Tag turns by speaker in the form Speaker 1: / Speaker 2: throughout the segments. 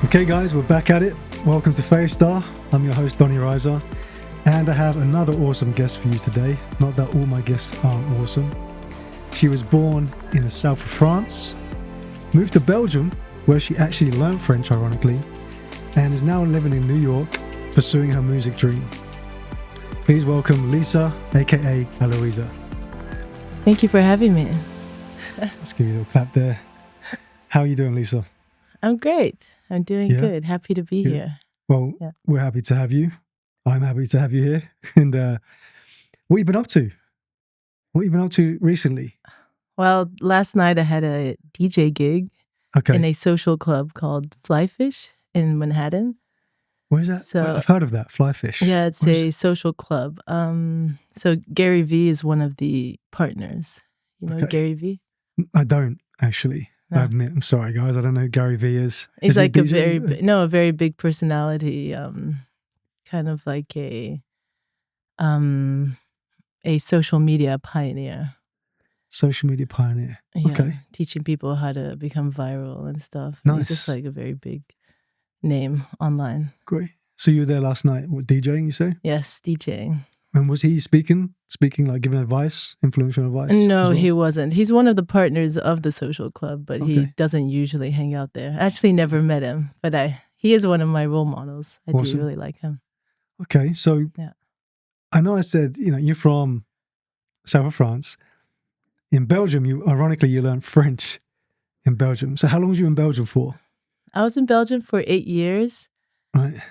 Speaker 1: Okay guys, we're back at it. Welcome to Faith Star. I'm your host Donny Riser, and I have another awesome guest for you today. Not that all my guests aren't awesome. She was born in the south of France, moved to Belgium where she actually learned French ironically, and is now living in New York pursuing her music dream. Please welcome Lisa, aka Alowiza.
Speaker 2: Thank you for having me.
Speaker 1: Let's give you a little clap there. How are you doing, Lisa?
Speaker 2: I'm great. I'm doing good. Happy to be here.
Speaker 1: Well, we're happy to have you. I'm happy to have you here. And what have you been up to? What have you been up to recently?
Speaker 2: Well, last night I had a DJ gig in a social club called Flyfish in Manhattan.
Speaker 1: Where is that?
Speaker 2: So,
Speaker 1: I've heard of that, Flyfish.
Speaker 2: Yeah, it's a social club. So Gary Vee is one of the partners. You know Gary Vee?
Speaker 1: I don't, actually.
Speaker 2: No.
Speaker 1: I admit, I'm sorry, guys. I don't know who Gary Vee is.
Speaker 2: He's like a very big personality, kind of like a social media pioneer.
Speaker 1: Social media pioneer.
Speaker 2: Yeah,
Speaker 1: okay.
Speaker 2: Teaching people how to become viral and stuff.
Speaker 1: Nice.
Speaker 2: He's just like a very big name online.
Speaker 1: Great. So you were there last night, what, DJing, you say?
Speaker 2: Yes, DJing.
Speaker 1: And was he speaking like giving advice, influential advice?
Speaker 2: No, he wasn't. He's one of the partners of the social club, but he doesn't usually hang out there. I actually never met him, but he is one of my role models. I do really like him.
Speaker 1: Okay, so I know I said, you're from south of France. In Belgium, ironically, you learned French in Belgium. So how long was you in Belgium for?
Speaker 2: I was in Belgium for 8 years.
Speaker 1: Right.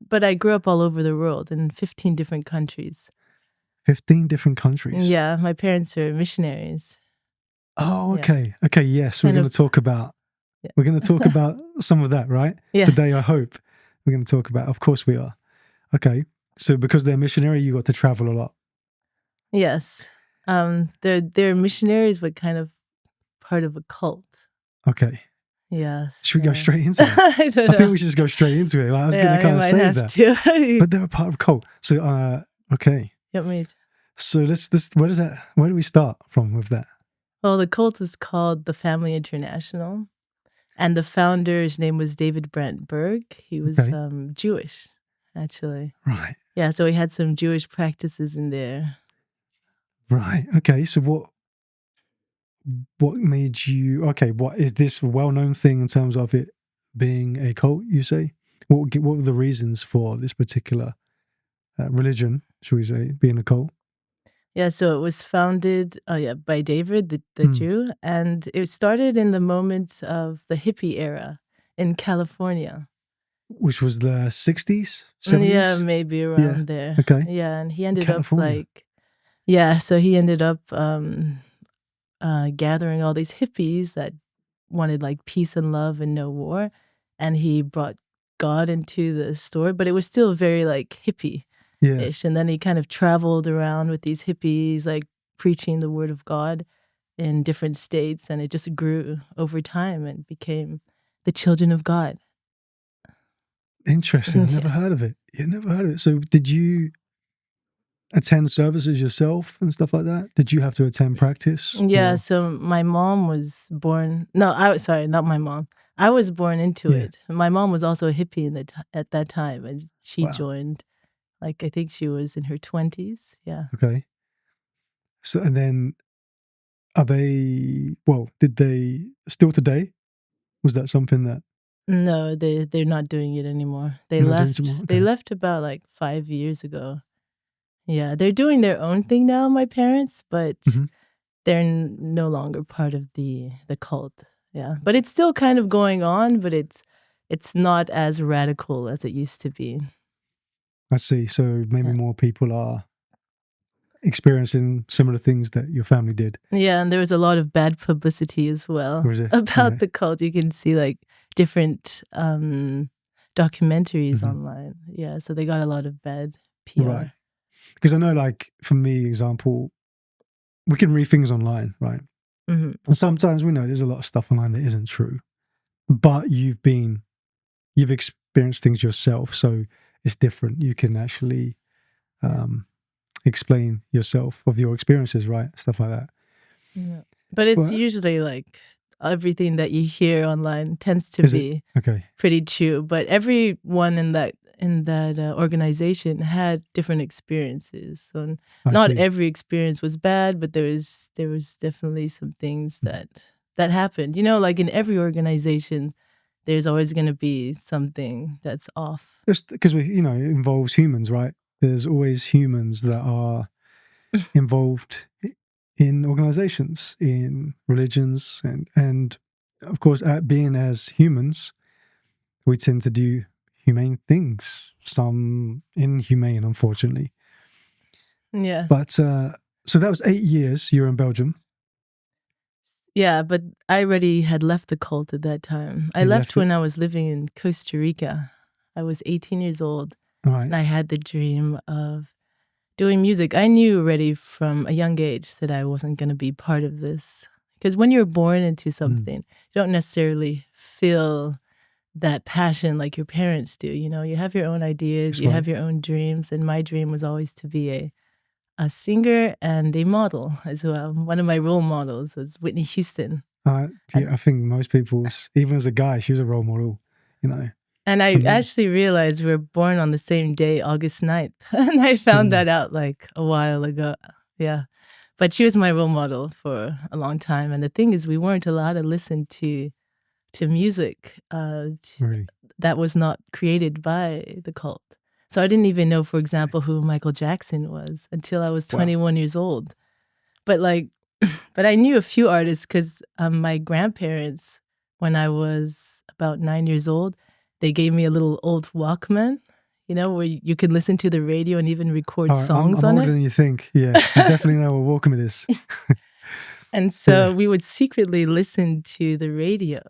Speaker 2: But I grew up all over the world in 15 different countries.
Speaker 1: 15 different countries?
Speaker 2: Yeah, my parents are missionaries.
Speaker 1: Oh, okay. Yeah. Okay, yes, we're going to talk about some of that, right?
Speaker 2: Yes.
Speaker 1: Today, I hope we're going to talk about. Of course we are. Okay. So because they're missionary, you got to travel a lot.
Speaker 2: Yes. They're missionaries, but kind of part of a cult.
Speaker 1: Okay.
Speaker 2: Yes.
Speaker 1: Should we go straight into it? I think we should just go straight into it. Like, I was going to kind of say that. But they're a part of a cult. So, okay.
Speaker 2: Yep,
Speaker 1: so where do we start from with that?
Speaker 2: Well, the cult is called the Family International. And the founder's name was David Brent Berg. He was Jewish, actually.
Speaker 1: Right.
Speaker 2: Yeah, so he had some Jewish practices in there.
Speaker 1: Right. Okay. So what made you, what is this a well-known thing in terms of it being a cult, you say? What were the reasons for this particular religion, should we say, being a cult?
Speaker 2: Yeah, so it was founded by David, the Jew, and it started in the moment of the hippie era in California.
Speaker 1: Which was the 60s, 70s?
Speaker 2: Yeah, maybe around there.
Speaker 1: Okay.
Speaker 2: Yeah, and he ended up so he ended up gathering all these hippies that wanted like peace and love and no war, and he brought God into the story, but it was still very like hippie-ish. And then he kind of traveled around with these hippies, like preaching the word of God in different states, and it just grew over time and became the Children of God.
Speaker 1: Interesting. I've never heard of it. Yeah, never heard of it. So did you attend services yourself and stuff like that? Did you have to attend practice?
Speaker 2: Yeah, so my mom was born... No, sorry, not my mom. I was born into it. My mom was also a hippie at that time, and she joined, like, I think she was in her 20s. Yeah.
Speaker 1: Okay. So, and then did they still today? Was that something that...
Speaker 2: No, they're not doing it anymore. They left. They left about like 5 years ago. Yeah, they're doing their own thing now, my parents, but they're no longer part of the cult. Yeah, but it's still kind of going on, but it's not as radical as it used to be.
Speaker 1: I see. So maybe more people are experiencing similar things that your family did.
Speaker 2: Yeah, and there was a lot of bad publicity as well about the cult. You can see like different documentaries online. Yeah, so they got a lot of bad PR.
Speaker 1: Right. Because I know, like, for me, example, we can read things online, right? And sometimes we know there's a lot of stuff online that isn't true, but you've experienced things yourself, so it's different. You can actually explain yourself of your experiences, right? Stuff like that.
Speaker 2: Yeah. But it's usually like everything that you hear online tends to
Speaker 1: Is it?
Speaker 2: be
Speaker 1: Okay.
Speaker 2: pretty true. But everyone in that organization had different experiences. So
Speaker 1: I
Speaker 2: not
Speaker 1: see.
Speaker 2: every experience was bad, but there was definitely some things that happened. Like in every organization, there's always going to be something that's off.
Speaker 1: Just because it involves humans, right? There's always humans that are involved in organizations, in religions, and of course, being as humans, we tend to do humane things, some inhumane, unfortunately.
Speaker 2: Yes.
Speaker 1: But so that was 8 years you were in Belgium.
Speaker 2: Yeah, but I already had left the cult at that time. I
Speaker 1: You
Speaker 2: left
Speaker 1: left it?
Speaker 2: when I was living in Costa Rica. I was 18 years old,
Speaker 1: All right.
Speaker 2: and I had the dream of doing music. I knew already from a young age that I wasn't going to be part of this. Because when you're born into something, you don't necessarily feel that passion like your parents do. You have your own ideas,
Speaker 1: That's
Speaker 2: you
Speaker 1: right.
Speaker 2: have your own dreams, and my dream was always to be a singer and a model as well. One of my role models was Whitney Houston.
Speaker 1: Yeah, I think most people's, even as a guy, she was a role model,
Speaker 2: And I
Speaker 1: for me.
Speaker 2: actually realized we were born on the same day, August 9th. And I found that out like a while ago. Yeah. But she was my role model for a long time. And the thing is, we weren't allowed to listen to music
Speaker 1: Really?
Speaker 2: that was not created by the cult. So I didn't even know, for example, who Michael Jackson was until I was 21 years old. But but I knew a few artists because my grandparents, when I was about 9 years old, they gave me a little old Walkman, where you can listen to the radio and even record songs
Speaker 1: I'm
Speaker 2: on
Speaker 1: older
Speaker 2: it.
Speaker 1: than you think. Yeah, I definitely know what Walkman is.
Speaker 2: And so we would secretly listen to the radio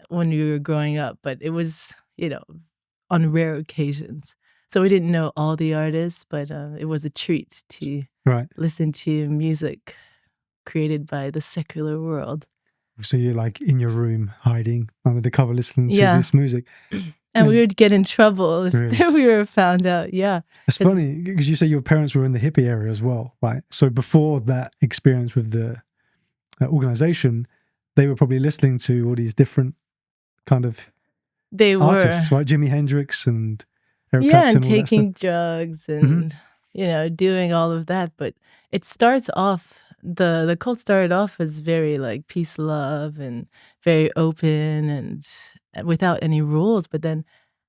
Speaker 2: when we were growing up, but it was, on rare occasions. So we didn't know all the artists, but it was a treat to listen to music created by the secular world.
Speaker 1: So you're like in your room, hiding under the cover, listening to this music.
Speaker 2: And we would get in trouble if
Speaker 1: Really?
Speaker 2: we were found out. Yeah.
Speaker 1: It's funny because you say your parents were in the hippie area as well, right? So before that experience with the organization, they were probably listening to all these different kind of artists, right? Jimi Hendrix and Eric Clapton,
Speaker 2: and
Speaker 1: all that
Speaker 2: taking
Speaker 1: stuff.
Speaker 2: drugs and doing all of that. But it starts off, the cult started off as very like peace, love, and very open and without any rules. But then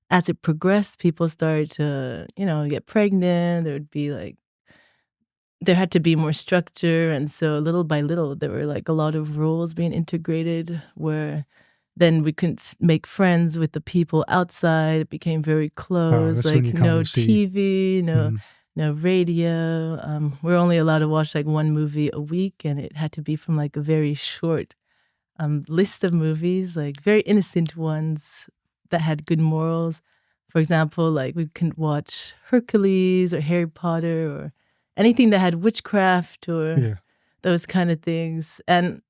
Speaker 2: as it progressed, people started to get pregnant. There had to be more structure, and so little by little there were like a lot of rules being integrated, where then we couldn't make friends with the people outside. It became very close,
Speaker 1: That's when you
Speaker 2: like
Speaker 1: kind
Speaker 2: no
Speaker 1: of see.
Speaker 2: TV, no radio. We're only allowed to watch like one movie a week, and it had to be from like a very short list of movies, like very innocent ones that had good morals. For example, like we couldn't watch Hercules or Harry Potter or anything that had witchcraft or those kind of things. And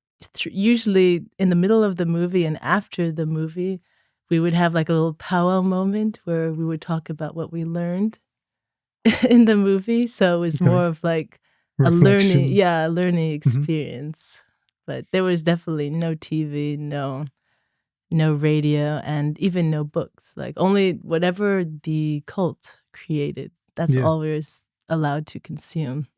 Speaker 2: usually in the middle of the movie and after the movie, we would have like a little powwow moment where we would talk about what we learned in the movie. So it was more of like
Speaker 1: Reflection.
Speaker 2: a learning experience. But there was definitely no TV, no radio, and even no books. Like only whatever the cult created. That's all we were allowed to consume.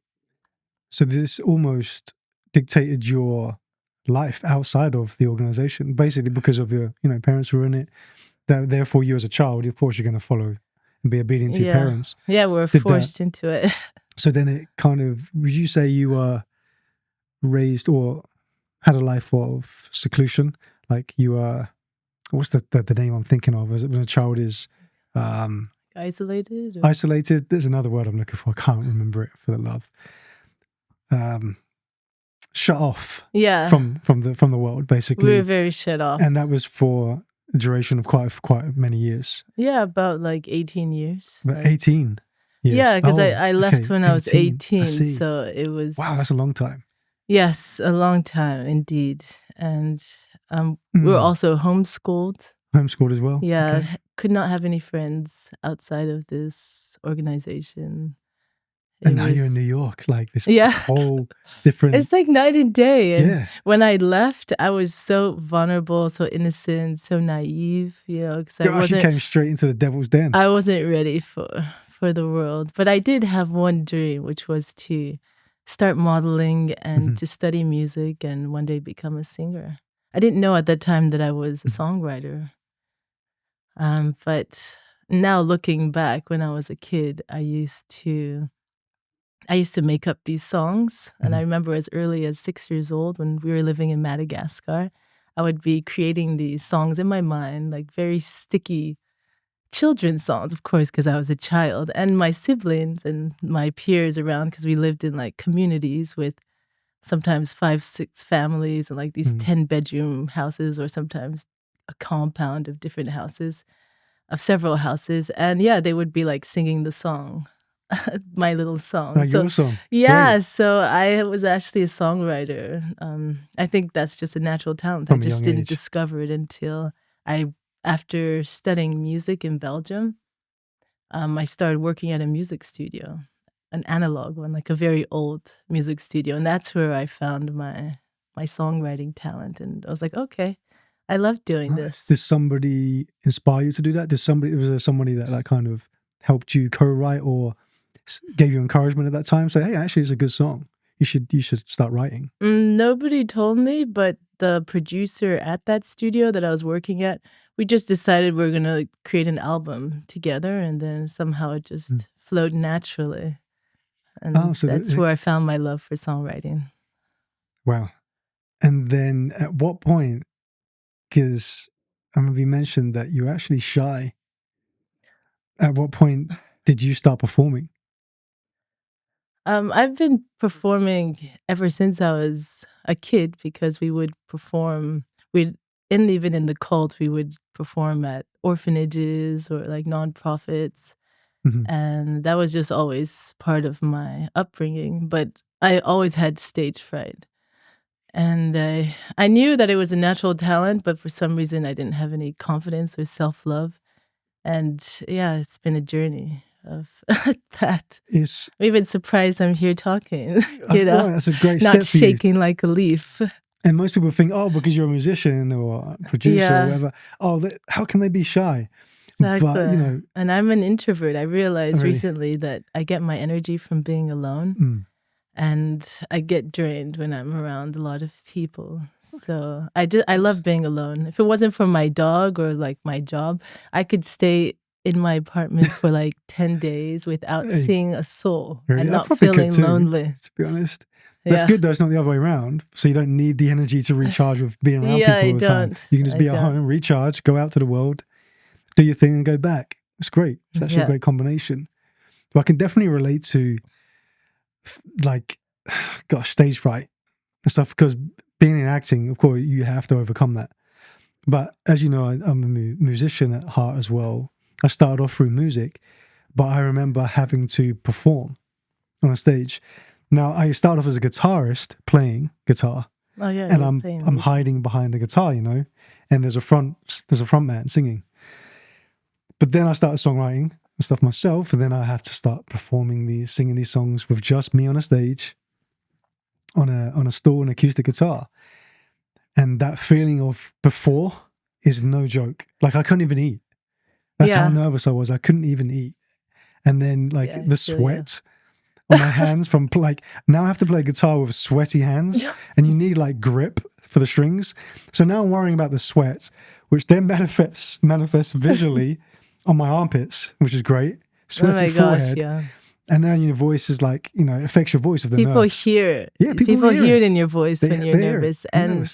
Speaker 1: So this almost dictated your life outside of the organization, basically because of your, parents were in it. Therefore, you as a child, of course, you're going to follow and be obedient to your parents.
Speaker 2: Yeah, we're forced into it.
Speaker 1: So then it kind of, would you say you were raised or had a life of seclusion? Like you were, what's the name I'm thinking of? Is it when a child is
Speaker 2: isolated?
Speaker 1: Isolated. There's another word I'm looking for. I can't remember it for the love. Shut off. From the world, basically.
Speaker 2: We were very shut off,
Speaker 1: and that was for the duration of quite many years.
Speaker 2: Yeah, about like 18 years.
Speaker 1: But 18 years.
Speaker 2: Yeah, because I left when I was 18, so it was.
Speaker 1: Wow, that's a long time.
Speaker 2: Yes, a long time indeed, and we were also homeschooled.
Speaker 1: Homeschooled as well.
Speaker 2: Yeah, could not have any friends outside of this organization.
Speaker 1: And now you're in New York, like this
Speaker 2: Yeah.
Speaker 1: whole different.
Speaker 2: It's like night and day. And
Speaker 1: Yeah.
Speaker 2: when I left, I was so vulnerable, so innocent, so naive, because
Speaker 1: You actually came straight into the devil's den.
Speaker 2: I wasn't ready for the world. But I did have one dream, which was to start modeling and to study music and one day become a singer. I didn't know at that time that I was a songwriter. But now looking back, when I was a kid, I used to make up these songs. And I remember as early as 6 years old, when we were living in Madagascar, I would be creating these songs in my mind, like very sticky children's songs, of course, because I was a child. And my siblings and my peers around, because we lived in like communities with sometimes 5, 6 families and like these 10-bedroom houses, or sometimes a compound of different houses, of several houses. And yeah, they would be like singing the song. My little song.
Speaker 1: Like your song.
Speaker 2: Yeah,
Speaker 1: Great.
Speaker 2: so I was actually a songwriter. I think that's just a natural talent.
Speaker 1: From
Speaker 2: I
Speaker 1: a
Speaker 2: just
Speaker 1: young
Speaker 2: didn't
Speaker 1: age.
Speaker 2: discover it until after studying music in Belgium, I started working at a music studio, an analog one, like a very old music studio. And that's where I found my songwriting talent. And I was like, okay, I love doing this.
Speaker 1: Did somebody inspire you to do that? Was there somebody that like kind of helped you co-write or gave you encouragement at that time? Say, hey, actually, it's a good song. You should start writing.
Speaker 2: Nobody told me, but the producer at that studio that I was working at, we just decided we were gonna create an album together, and then somehow it just flowed naturally. And that's where I found my love for songwriting.
Speaker 1: Wow. And then at what point, because I remember you mentioned that you were actually shy. At what point did you start performing?
Speaker 2: I've been performing ever since I was a kid, because we would perform, even in the cult, we would perform at orphanages or like nonprofits. And that was just always part of my upbringing. But I always had stage fright. And I knew that it was a natural talent, but for some reason I didn't have any confidence or self-love. And yeah, it's been a journey of that. I'm even surprised I'm here talking.
Speaker 1: That's a great step
Speaker 2: not shaking like a leaf.
Speaker 1: And most people think, oh, because you're a musician or a producer or whatever, how can they be shy?
Speaker 2: Exactly.
Speaker 1: But,
Speaker 2: and I'm an introvert. I realized recently that I get my energy from being alone. And I get drained when I'm around a lot of people. So I love being alone. If it wasn't for my dog or like my job, I could stay in my apartment for like 10 days without seeing a soul and not feeling lonely.
Speaker 1: To be honest. That's good though, it's not the other way around. So you don't need the energy to recharge with being around people all the time. You can just be at home, recharge, go out to the world, do your thing and go back. It's great. It's actually a great combination. But I can definitely relate to like, stage fright and stuff, because being in acting, of course, you have to overcome that. But as you know, I'm a musician at heart as well. I started off through music, but I remember having to perform on a stage. Now, I started off as a guitarist playing guitar.
Speaker 2: Oh yeah,
Speaker 1: and I'm hiding behind the guitar, and there's a front man singing. But then I started songwriting and stuff myself, and then I have to start singing these songs with just me on a stage, on a stool, and acoustic guitar. And that feeling of before is no joke. Like I couldn't even eat. That's how nervous I was. I couldn't even eat. And then the sweat on my hands from now I have to play guitar with sweaty hands, and you need grip for the strings. So now I'm worrying about the sweat, which then manifests visually on my armpits, which is great. Sweaty forehead.
Speaker 2: Yeah.
Speaker 1: And then your voice is it affects your voice of the
Speaker 2: people
Speaker 1: nerves.
Speaker 2: Hear it.
Speaker 1: Yeah,
Speaker 2: people hear it in your voice when you're nervous. And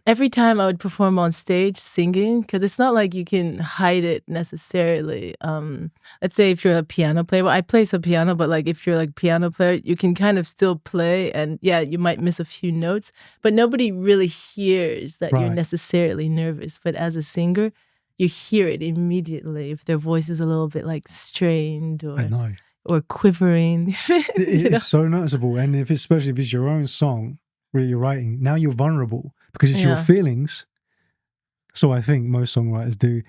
Speaker 2: every time I would perform on stage singing, because it's not like you can hide it necessarily. Let's say if you're a piano player, I play some piano, but if you're a piano player, you can kind of still play, and you might miss a few notes, but nobody really hears that you're necessarily nervous. But as a singer, you hear it immediately if their voice is a little bit strained or quivering.
Speaker 1: It is so noticeable, and especially if it's your own song where you're writing, now you're vulnerable because it's your feelings. So I think most songwriters do.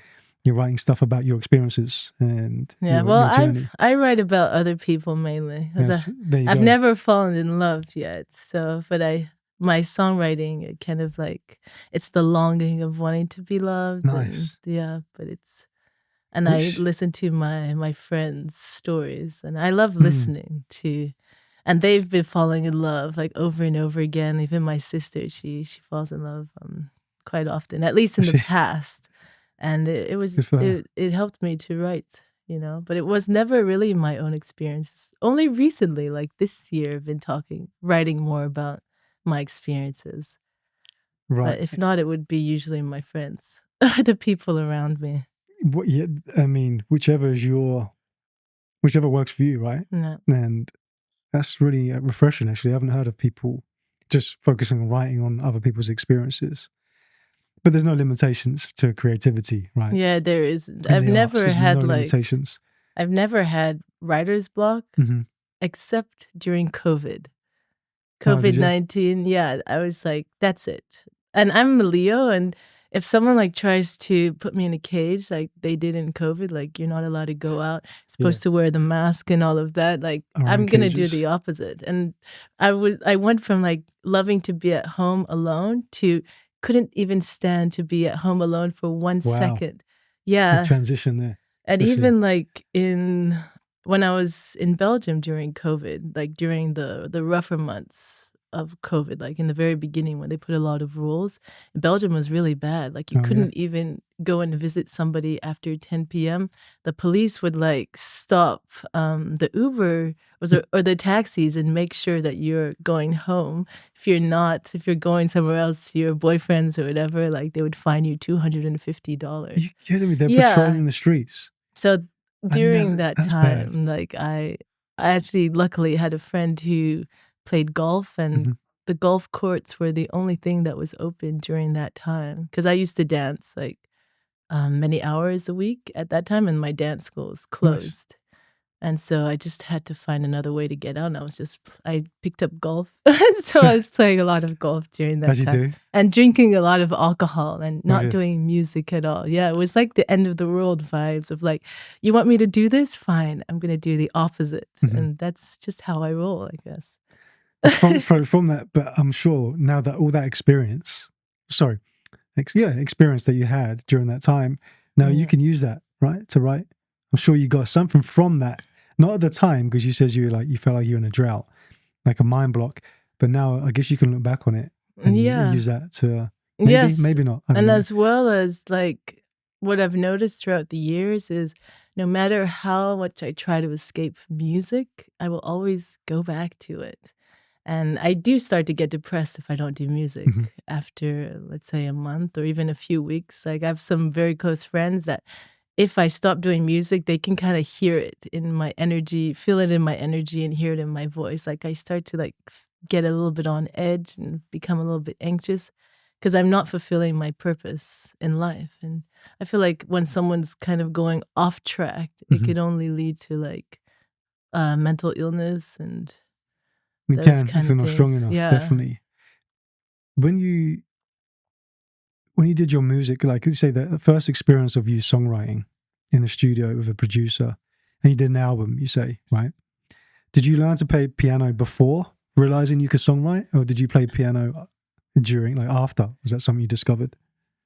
Speaker 1: You're writing stuff about your experiences and
Speaker 2: Yeah,
Speaker 1: your journey.
Speaker 2: I write about other people mainly.
Speaker 1: Yes, there you
Speaker 2: I've
Speaker 1: go.
Speaker 2: never fallen in love yet. So, but my songwriting, it kind of like, it's the longing of wanting to be loved. And
Speaker 1: Nice.
Speaker 2: yeah, but and I
Speaker 1: Which,
Speaker 2: listen to my friends' stories, and I love listening to, and they've been falling in love like over and over again. Even my sister, she falls in love quite often, at least in the past. And it helped me to write, but it was never really my own experience. Only recently, like this year, I've been writing more about my experiences.
Speaker 1: right.
Speaker 2: But if not, it would be usually my friends, the people around me.
Speaker 1: Yeah, I mean, whichever works for you, right?
Speaker 2: Yeah.
Speaker 1: And that's really refreshing, actually. I haven't heard of people just focusing on writing on other people's experiences. But there's no limitations to creativity, right?
Speaker 2: Yeah, there is.
Speaker 1: In the arts, there's no limitations.
Speaker 2: I've never had writer's block except during COVID.
Speaker 1: Oh, did you?
Speaker 2: COVID-19, yeah, I was like, that's it. And I'm a Leo, and if someone like tries to put me in a cage like they did in COVID, like you're not allowed to go out, supposed to wear the mask and all of that, like I'm gonna do the opposite. And I went from like loving to be at home alone to couldn't even stand to be at home alone for 1 second. Yeah.
Speaker 1: Good transition there.
Speaker 2: And even like when I was in Belgium during COVID, like during the rougher months of COVID, like in the very beginning when they put a lot of rules, Belgium was really bad. Like you couldn't even go and visit somebody after 10 p.m. The police would like stop the Uber or the taxis and make sure that you're going home. If you're going somewhere else to your boyfriends or whatever, like they would fine you $250.
Speaker 1: You kidding me? They're patrolling the streets.
Speaker 2: So during that time, like I actually luckily had a friend who played golf, and the golf courts were the only thing that was open during that time. Because I used to dance like many hours a week at that time, and my dance school was closed. And so I just had to find another way to get out. And I picked up golf. So I was playing a lot of golf during that time.
Speaker 1: Do?
Speaker 2: And drinking a lot of alcohol and not doing music at all. Yeah, it was like the end of the world vibes of like, you want me to do this? Fine, I'm going to do the opposite. And that's just how I roll, I guess.
Speaker 1: From that, but I'm sure now that all that experience that you had during that time, now you can use that, right, to write. I'm sure you got something from that. Not at the time, because you said you felt like you were in a drought, like a mind block. But now I guess you can look back on it and use that to maybe not.
Speaker 2: And as well as like what I've noticed throughout the years is no matter how much I try to escape music, I will always go back to it. And I do start to get depressed if I don't do music after, let's say, a month or even a few weeks. Like I have some very close friends that if I stop doing music, they can kind of hear it in my energy, feel it in my energy and hear it in my voice. Like I start to like get a little bit on edge and become a little bit anxious because I'm not fulfilling my purpose in life. And I feel like when someone's kind of going off track, it could only lead to like mental illness and those kind
Speaker 1: if you're
Speaker 2: of
Speaker 1: not
Speaker 2: things.
Speaker 1: strong enough, definitely. When you did your music, like you say, the first experience of you songwriting in a studio with a producer, and you did an album, you say, right? Did you learn to play piano before realizing you could songwrite, or did you play piano during, like after? Was that something you discovered?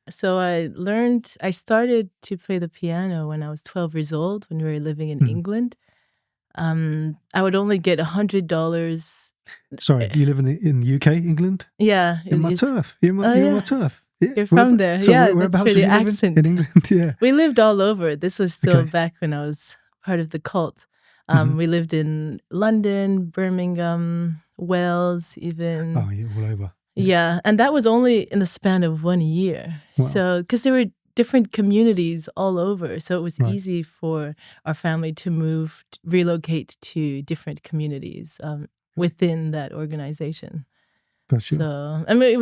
Speaker 2: So I started to play the piano when I was 12 years old when we were living in England. I would only get $100.
Speaker 1: Sorry, you live in the UK, England?
Speaker 2: Yeah.
Speaker 1: In my turf. You're my turf. Yeah.
Speaker 2: You're from there.
Speaker 1: So
Speaker 2: yeah,
Speaker 1: whereabouts
Speaker 2: that's for the
Speaker 1: you
Speaker 2: accent.
Speaker 1: In England, yeah.
Speaker 2: We lived all over. This was still back when I was part of the cult. We lived in London, Birmingham, Wales, even.
Speaker 1: Oh, yeah, all over.
Speaker 2: Yeah, and that was only in the span of 1 year. Wow. So, because there were different communities all over, so it was easy for our family to relocate to different communities within that organization.
Speaker 1: Gotcha.
Speaker 2: So, I mean,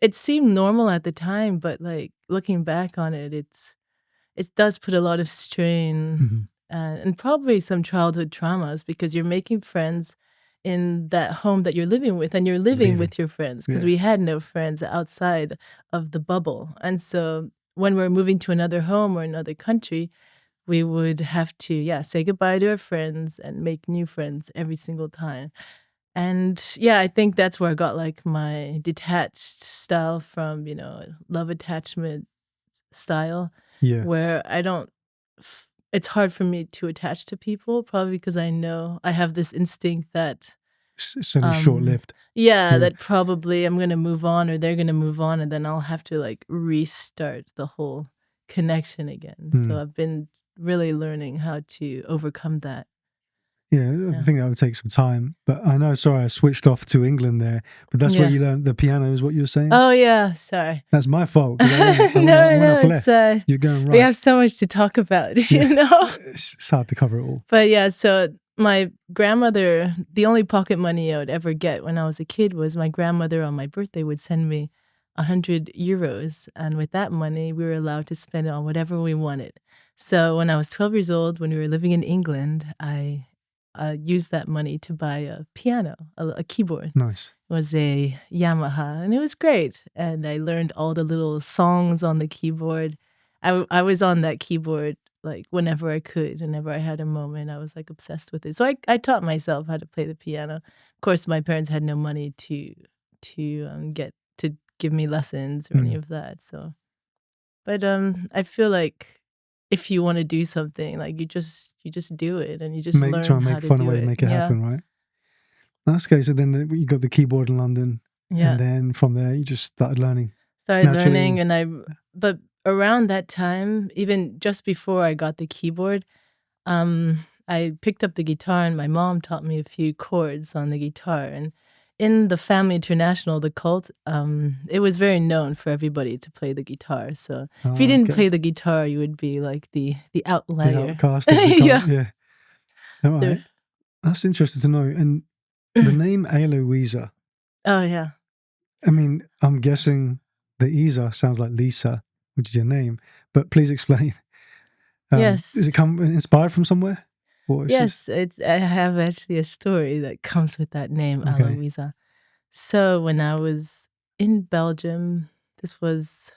Speaker 2: it seemed normal at the time, but like looking back on it, it does put a lot of strain and probably some childhood traumas because you're making friends in that home that you're living with, and you're living with your friends because we had no friends outside of the bubble. And so when we're moving to another home or another country, we would have to, say goodbye to our friends and make new friends every single time. And I think that's where I got like my detached style from, love attachment style,
Speaker 1: Yeah.
Speaker 2: where I don't, it's hard for me to attach to people, probably because I know I have this instinct that,
Speaker 1: It's only short-lived.
Speaker 2: yeah,
Speaker 1: Yeah.
Speaker 2: that probably I'm gonna move on or they're gonna move on, and then I'll have to like restart the whole connection again. So I've been really learning how to overcome that.
Speaker 1: Yeah, I think that would take some time. But I know, sorry, I switched off to England there. But that's where
Speaker 2: Yeah.
Speaker 1: you learned the piano, is what you were saying?
Speaker 2: Oh yeah, sorry.
Speaker 1: That's my fault. 'Cause I went
Speaker 2: No,
Speaker 1: off
Speaker 2: it's
Speaker 1: left. You're going
Speaker 2: we
Speaker 1: right.
Speaker 2: have so much to talk about,
Speaker 1: Yeah. It's hard to cover it all.
Speaker 2: But so my grandmother, the only pocket money I would ever get when I was a kid was my grandmother on my birthday would send me 100 euros. And with that money, we were allowed to spend it on whatever we wanted. So when I was 12 years old, when we were living in England, I used that money to buy a piano, a keyboard.
Speaker 1: Nice.
Speaker 2: It was a Yamaha, and it was great. And I learned all the little songs on the keyboard. I was on that keyboard like whenever I could, whenever I had a moment, I was like obsessed with it. So I taught myself how to play the piano. Of course, my parents had no money get to give me lessons or any of that. So, but I feel like if you want to do something, like you just do it, and you just
Speaker 1: Try
Speaker 2: learn
Speaker 1: and
Speaker 2: how
Speaker 1: make
Speaker 2: to
Speaker 1: fun
Speaker 2: do
Speaker 1: of it,
Speaker 2: it.
Speaker 1: make it happen, right? That's okay. So then you got the keyboard in London,
Speaker 2: Yeah.
Speaker 1: and then from there you just started learning.
Speaker 2: Started
Speaker 1: Naturally.
Speaker 2: learning, but around that time, even just before I got the keyboard, I picked up the guitar and my mom taught me a few chords on the guitar. And in the family international, the cult, it was very known for everybody to play the guitar. So if you didn't play the guitar, you would be like the outlier.
Speaker 1: The outcast of the cult. Yeah. All right.
Speaker 2: There-
Speaker 1: That's interesting to know. And the name Alowiza,
Speaker 2: Oh yeah.
Speaker 1: I mean, I'm guessing the Isa sounds like Lisa, which is your name. But please explain.
Speaker 2: Yes.
Speaker 1: Does it come inspired from somewhere? Or it's
Speaker 2: Yes, I have actually a story that comes with that name,
Speaker 1: Okay.
Speaker 2: Alowiza. So when I was in Belgium, this was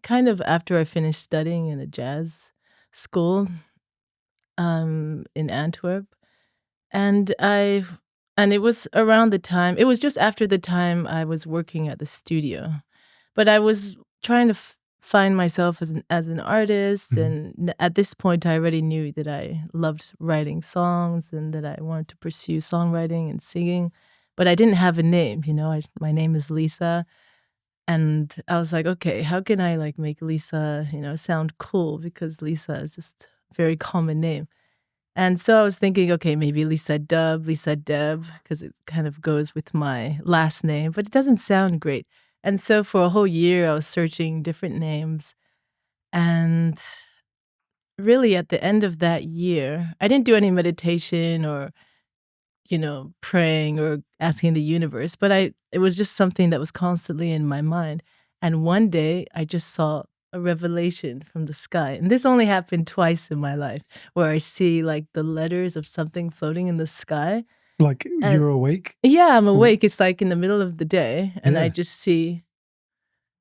Speaker 2: kind of after I finished studying in a jazz school, in Antwerp, and it was around the time, it was just after the time I was working at the studio, but I was trying to find myself as an artist, and at this point I already knew that I loved writing songs and that I wanted to pursue songwriting and singing, but I didn't have a name, my name is Lisa. And I was like, okay, how can I like make Lisa, sound cool? Because Lisa is just a very common name. And so I was thinking, okay, maybe Lisa Dub, Lisa Deb, because it kind of goes with my last name, but it doesn't sound great. And so for a whole year, I was searching different names. And really at the end of that year, I didn't do any meditation or praying or asking the universe, but it was just something that was constantly in my mind. And one day I just saw a revelation from the sky. And this only happened twice in my life where I see like the letters of something floating in the sky.
Speaker 1: Like you're awake?
Speaker 2: Yeah, I'm awake. It's like in the middle of the day and I
Speaker 1: Yeah.
Speaker 2: just see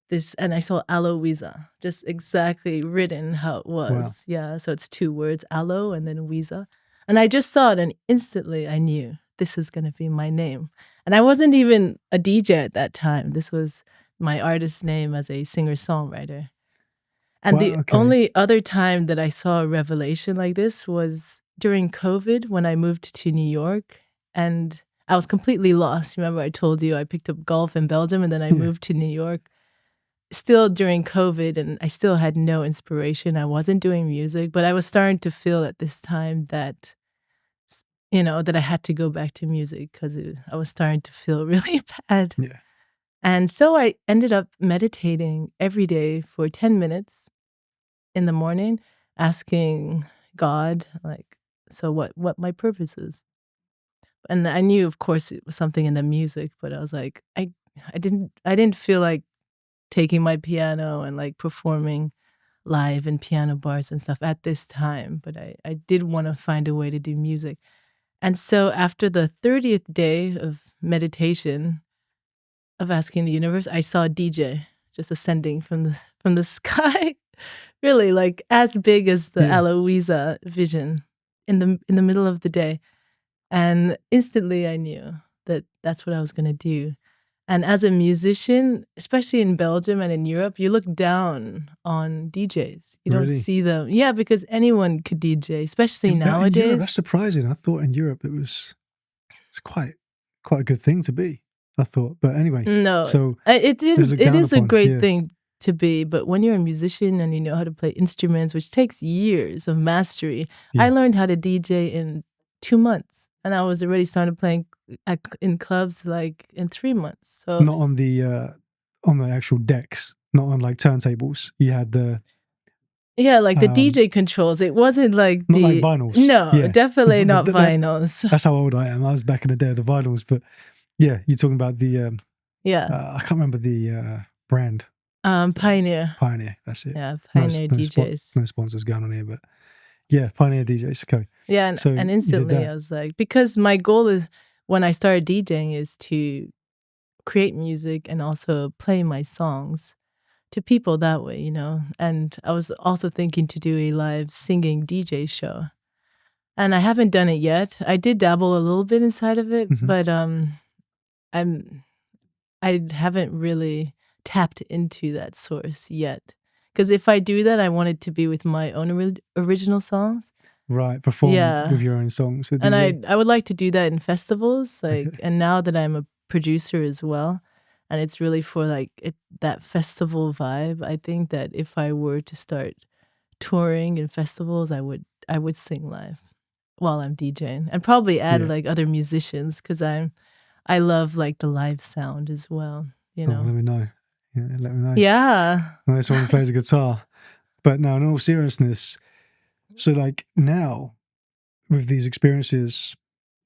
Speaker 2: this, and I saw Alowiza, just exactly written how it was.
Speaker 1: Wow.
Speaker 2: Yeah, so it's 2 words, Alo and then Wiza. And I just saw it and instantly I knew this is gonna be my name. And I wasn't even a DJ at that time. This was my artist name as a singer-songwriter. And the
Speaker 1: Okay.
Speaker 2: only other time that I saw a revelation like this was during COVID when I moved to New York and I was completely lost. Remember I told you I picked up golf in Belgium and then I moved to New York. Still during COVID, and I still had no inspiration. I wasn't doing music, but I was starting to feel at this time that, that I had to go back to music because I was starting to feel really bad.
Speaker 1: Yeah.
Speaker 2: And so I ended up meditating every day for 10 minutes in the morning, asking God, like, so what my purpose is. And I knew, of course, it was something in the music, but I was like, I didn't feel like taking my piano and like performing live in piano bars and stuff at this time, but I did want to find a way to do music. And so after the 30th day of meditation, of asking the universe, I saw DJ just ascending from the sky. Really, like as big as the Alowiza vision in the middle of the day. And instantly I knew that that's what I was gonna do. And as a musician, especially in Belgium and in Europe, you look down on DJs. You don't
Speaker 1: Really?
Speaker 2: see them. Yeah, because anyone could DJ, especially
Speaker 1: In Europe,
Speaker 2: nowadays.
Speaker 1: that's surprising. I thought in Europe it's quite a good thing to be. I thought, but anyway.
Speaker 2: No,
Speaker 1: so
Speaker 2: it is a
Speaker 1: upon,
Speaker 2: great thing to be, but when you're a musician and you know how to play instruments, which takes years of mastery, I learned how to DJ in 2 months, and I was already started playing in clubs like in 3 months. So
Speaker 1: not on the actual decks, not on like turntables. You had the
Speaker 2: like the DJ controls. It wasn't like
Speaker 1: not like vinyls.
Speaker 2: No, definitely not vinyls.
Speaker 1: That's how old I am. I was back in the day of the vinyls, but yeah, you're talking about the I can't remember the brand.
Speaker 2: Pioneer.
Speaker 1: Pioneer, that's it.
Speaker 2: Yeah, Pioneer DJs.
Speaker 1: No sponsors going on here, but yeah, Pioneer DJs. Okay.
Speaker 2: Yeah, and instantly I was like, because my goal is when I started DJing is to create music and also play my songs to people that way, you know. And I was also thinking to do a live singing DJ show. And I haven't done it yet. I did dabble a little bit inside of it, but I haven't really tapped into that source yet. Because if I do that, I want it to be with my own original songs.
Speaker 1: Right, perform with your own songs.
Speaker 2: And I would like to do that in festivals, like, and now that I'm a producer as well, and it's really for like that festival vibe. I think that if I were to start touring in festivals, I would sing live while I'm DJing, and probably add like other musicians because I love like the live sound as well. You know,
Speaker 1: let me know. Yeah, let me know.
Speaker 2: Yeah,
Speaker 1: unless someone plays a guitar. But no, in all seriousness, so like now with these experiences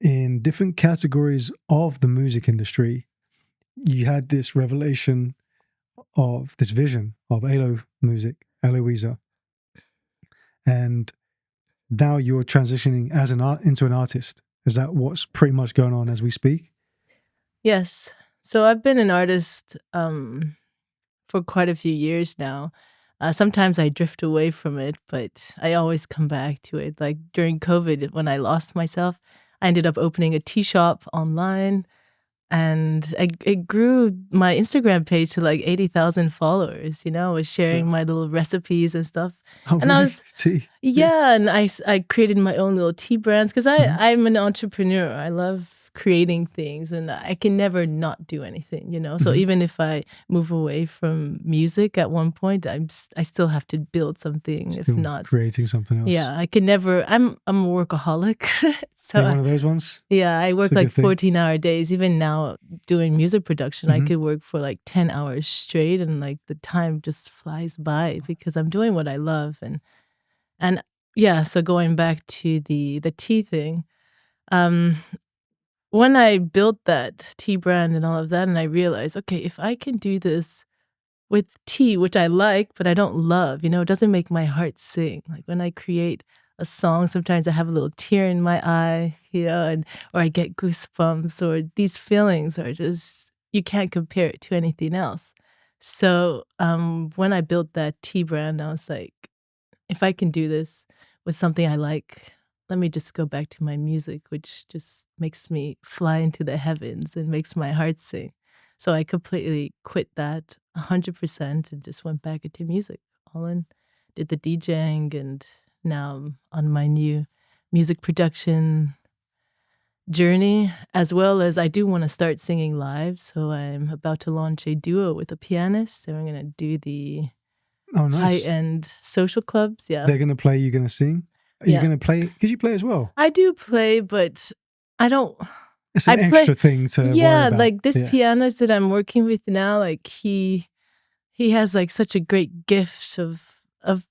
Speaker 1: in different categories of the music industry, you had this revelation of this vision of Alowiza, and now you're transitioning as into an artist. Is that what's pretty much going on as we speak?
Speaker 2: Yes. So I've been an artist for quite a few years now. Sometimes I drift away from it, but I always come back to it. Like during COVID, when I lost myself, I ended up opening a tea shop online, and it grew my Instagram page to like 80,000 followers. You know, I was sharing my little recipes and stuff.
Speaker 1: Oh,
Speaker 2: and
Speaker 1: really?
Speaker 2: I was
Speaker 1: tea.
Speaker 2: and I created my own little tea brands because I'm an entrepreneur. I love creating things, and I can never not do anything, you know. So even if I move away from music at one point, I still have to build something.
Speaker 1: Still
Speaker 2: if not
Speaker 1: creating something else.
Speaker 2: Yeah, I can never. I'm a workaholic. So
Speaker 1: you're one of those ones.
Speaker 2: Yeah, I work like 14-hour days. Even now doing music production, I could work for like 10 hours straight, and like the time just flies by because I'm doing what I love. And yeah, so going back to the tea thing, when I built that tea brand and all of that, and I realized, okay, if I can do this with tea, which I like, but I don't love, you know, it doesn't make my heart sing. Like when I create a song, sometimes I have a little tear in my eye, you know, or I get goosebumps, or these feelings are just, you can't compare it to anything else. So when I built that tea brand, I was like, if I can do this with something I like, let me just go back to my music, which just makes me fly into the heavens and makes my heart sing. So I completely quit that 100% and just went back into music. All in, did the DJing, and now I'm on my new music production journey, as well as I do want to start singing live. So I'm about to launch a duo with a pianist, and we're going to do the high-end social clubs. Yeah.
Speaker 1: They're going to play, you're going to sing? Are you going to play? Because you play as well.
Speaker 2: I do play, but I don't.
Speaker 1: It's an extra thing to worry about.
Speaker 2: Like this pianist that I'm working with now, like he has like such a great gift of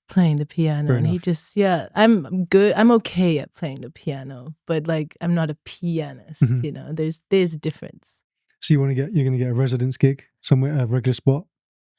Speaker 2: playing the piano.
Speaker 1: Fair
Speaker 2: and
Speaker 1: enough.
Speaker 2: He just, I'm good. I'm okay at playing the piano, but like I'm not a pianist, you know. There's a difference.
Speaker 1: So you're going to get a residence gig somewhere, a regular spot?